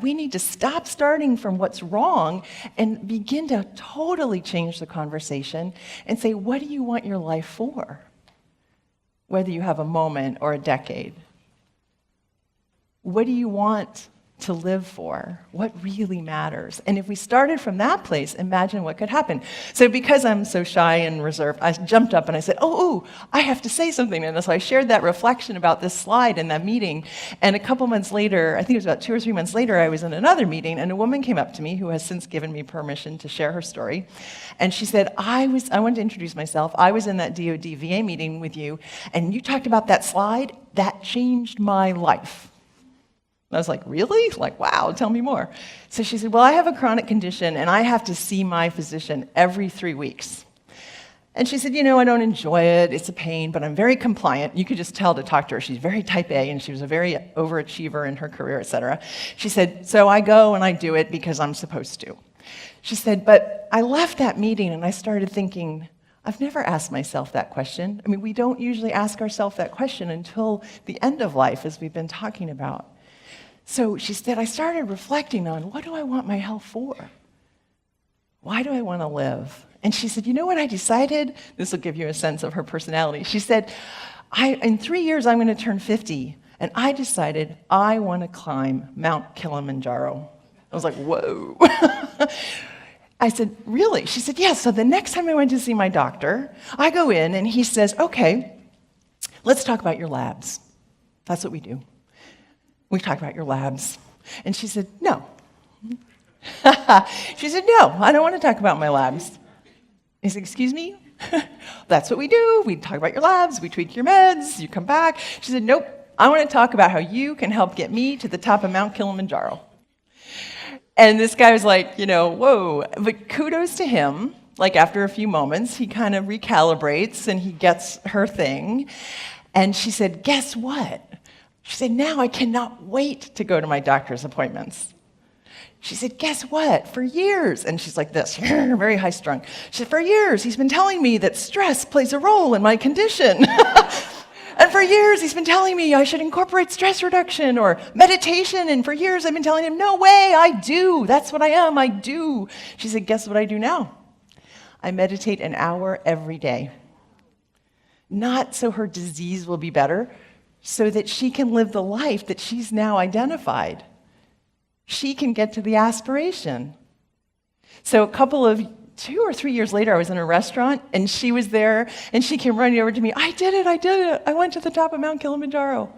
We need to stop starting from what's wrong and begin to totally change the conversation and say, what do you want your life for? Whether you have a moment or a decade. What do you want to live for? What really matters? And if we started from that place, imagine what could happen. So because I'm so shy and reserved, I jumped up and I said, oh, I have to say something. And so I shared that reflection about this slide in that meeting. And a couple months later, I think it was about 2 or 3 months later, I was in another meeting and a woman came up to me who has since given me permission to share her story. And she said, I wanted to introduce myself. I was in that DoD VA meeting with you and you talked about that slide. That changed my life. I was like, really? Like, wow, tell me more. So she said, well, I have a chronic condition, and I have to see my physician every 3 weeks. And she said, I don't enjoy it. It's a pain, but I'm very compliant. You could just tell to talk to her. She's very type A, and she was a very overachiever in her career, et cetera. She said, so I go and I do it because I'm supposed to. She said, but I left that meeting, and I started thinking, I've never asked myself that question. I mean, we don't usually ask ourselves that question until the end of life, as we've been talking about. So she said, I started reflecting on, what do I want my health for? Why do I want to live? And she said, you know what I decided? This will give you a sense of her personality. She said, in 3 years, I'm going to turn 50, and I decided I want to climb Mount Kilimanjaro. I was like, whoa. I said, really? She said, yeah. So the next time I went to see my doctor, I go in, and he says, okay, let's talk about your labs. That's what we do. We talk about your labs. And she said, no. She said, no, I don't want to talk about my labs. I said, excuse me? That's what we do. We talk about your labs, we tweak your meds, you come back. She said, nope, I want to talk about how you can help get me to the top of Mount Kilimanjaro. And this guy was like, whoa. But kudos to him. Like after a few moments, he kind of recalibrates and he gets her thing. And she said, guess what? She said, now I cannot wait to go to my doctor's appointments. She said, guess what? For years, and she's like this, very high strung. She said, for years, he's been telling me that stress plays a role in my condition. And for years, he's been telling me I should incorporate stress reduction or meditation. And for years, I've been telling him, no way, I do. That's what I am, I do. She said, guess what I do now? I meditate an hour every day. Not so her disease will be better, so that she can live the life that she's now identified. She can get to the aspiration. So 2 or 3 years later, I was in a restaurant, and she was there, and she came running over to me. I did it. I went to the top of Mount Kilimanjaro.